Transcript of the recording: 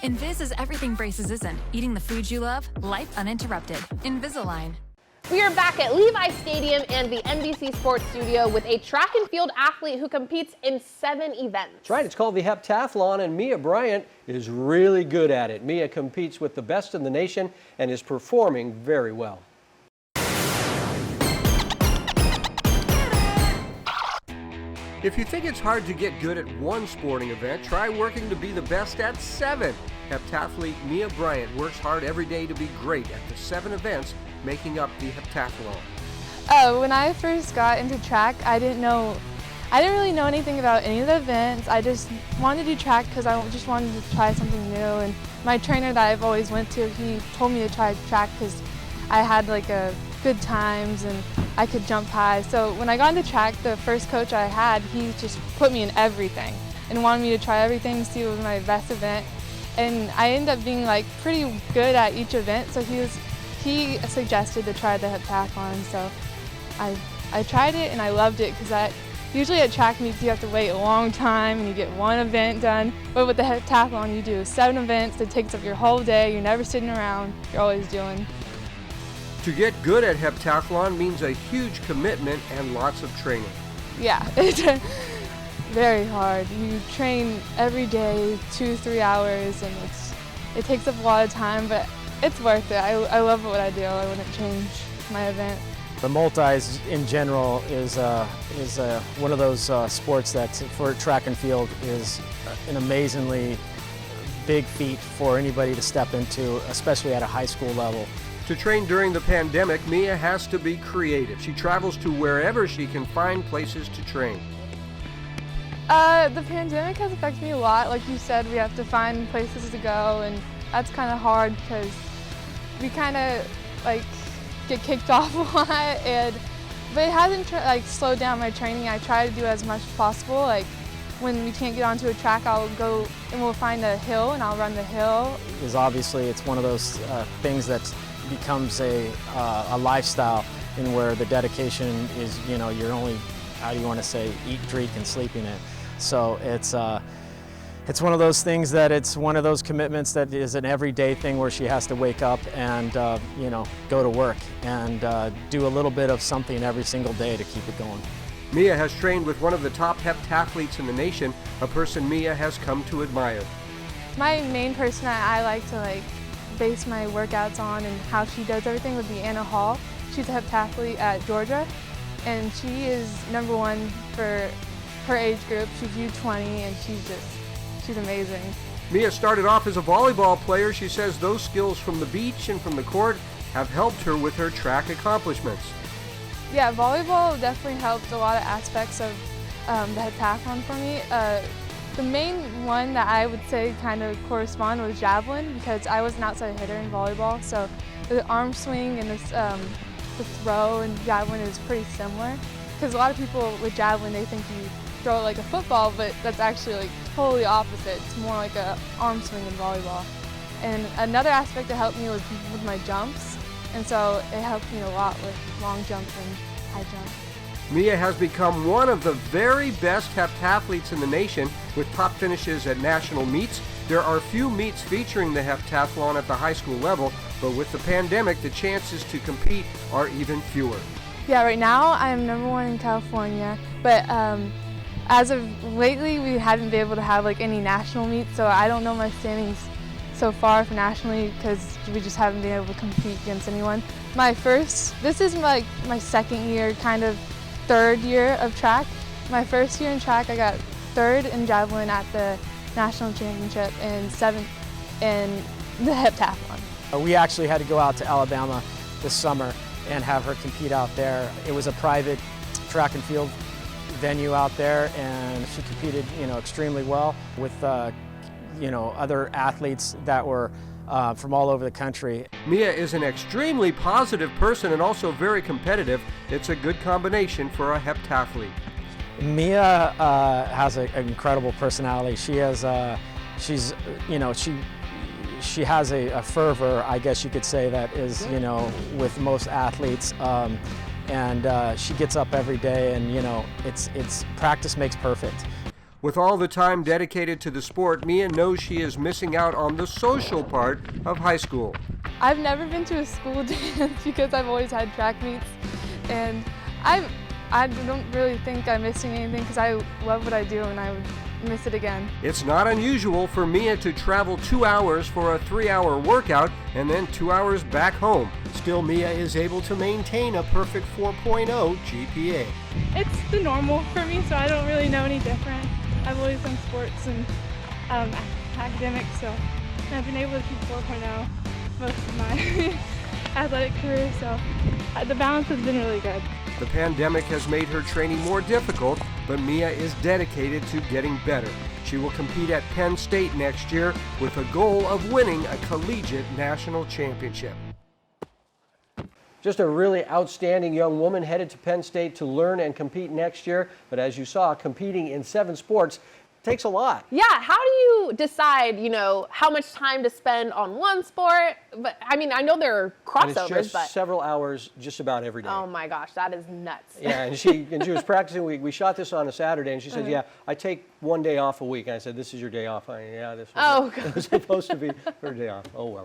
Invis is everything braces isn't. Eating the food you love, life uninterrupted. Invisalign. We are back at Levi Stadium and the NBC Sports Studio with a track and field athlete who competes in 7 events. That's right, it's called the heptathlon, and Mia Bryant is really good at it. Mia competes with the best in the nation and is performing very well. If you think it's hard to get good at one sporting event, try working to be the best at 7. Heptathlete Mia Bryant works hard every day to be great at the 7 events making up the heptathlon. When I first got into track, I didn't really know anything about any of the events. I just wanted to do track because I just wanted to try something new. And my trainer that I've always went to, he told me to try track because I had like a good times and I could jump high. So when I got into track, the first coach I had, he just put me in everything and wanted me to try everything, see what was my best event. And I ended up being like pretty good at each event. So he suggested to try the heptathlon. So I tried it and I loved it because usually at track meets you have to wait a long time and you get one event done. But with the heptathlon you do 7 events. It takes up your whole day. You're never sitting around. You're always doing. To get good at heptathlon means a huge commitment and lots of training. Yeah, it's very hard. You train every day, 2-3 hours, and it takes up a lot of time, but it's worth it. I love what I do. I wouldn't change my event. The multis in general is one of those sports that for track and field is an amazingly big feat for anybody to step into, especially at a high school level. To train during the pandemic, Mia has to be creative. She travels to wherever she can find places to train. The pandemic has affected me a lot. Like you said, we have to find places to go, and that's kind of hard because we kind of like get kicked off a lot. But it hasn't slowed down my training. I try to do as much as possible. Like when we can't get onto a track, I'll go and we'll find a hill and I'll run the hill. Because obviously it's one of those things that becomes a lifestyle in where the dedication is, you're only, how do you want to say, eat, drink, and sleep in it. So it's one of those things that it's one of those commitments that is an everyday thing where she has to wake up and, go to work and do a little bit of something every single day to keep it going. Mia has trained with one of the top heptathletes in the nation, a person Mia has come to admire. My main person I like to base my workouts on and how she does everything would be Anna Hall. She's a heptathlete at Georgia, and she is #1 for her age group. She's U20, and she's amazing. Mia started off as a volleyball player. She says those skills from the beach and from the court have helped her with her track accomplishments. Yeah, volleyball definitely helped a lot of aspects of the heptathlon for me. The main one that I would say kind of correspond was javelin because I was an outside hitter in volleyball, so the arm swing and the throw and javelin is pretty similar. Because a lot of people with javelin, they think you throw it like a football, but that's actually totally opposite. It's more like an arm swing in volleyball. And another aspect that helped me was with my jumps, and so it helped me a lot with long jumps and high jumps. Mia has become one of the very best heptathletes in the nation with top finishes at national meets. There are few meets featuring the heptathlon at the high school level, but with the pandemic, the chances to compete are even fewer. Yeah, right now I'm #1 in California, but as of lately, we haven't been able to have any national meets, so I don't know my standings so far for nationally because we just haven't been able to compete against anyone. This is my second year, kind of third year of track. My first year in track, I got 3rd in javelin at the national championship and 7th in the heptathlon. We actually had to go out to Alabama this summer and have her compete out there. It was a private track and field venue out there, and she competed, extremely well with, other athletes that were from all over the country. Mia is an extremely positive person and also very competitive. It's a good combination for a heptathlete. Mia has an incredible personality. She has, she has a fervor, I guess you could say, that is, with most athletes. And she gets up every day, and it's practice makes perfect. With all the time dedicated to the sport, Mia knows she is missing out on the social part of high school. I've never been to a school dance because I've always had track meets, and I don't really think I'm missing anything because I love what I do and I would miss it again. It's not unusual for Mia to travel 2 hours for a 3-hour workout and then 2 hours back home. Still, Mia is able to maintain a perfect 4.0 GPA. It's the normal for me, so I don't really know any different. I've always done sports and academics, so I've been able to keep 4.0 most of my athletic career, so the balance has been really good. The pandemic has made her training more difficult, but Mia is dedicated to getting better. She will compete at Penn State next year with a goal of winning a collegiate national championship. Just a really outstanding young woman headed to Penn State to learn and compete next year. But as you saw, competing in 7 sports takes a lot. Yeah, how do you decide, how much time to spend on one sport? But I mean, I know there are crossovers, And it's just but several hours just about every day. oh my gosh, that is nuts. Yeah, and she was practicing. We shot this on a Saturday, and she said, "Yeah, I take one day off a week." And I said, "This is your day off." Yeah, this was, Oh, it was supposed to be her day off. Oh well.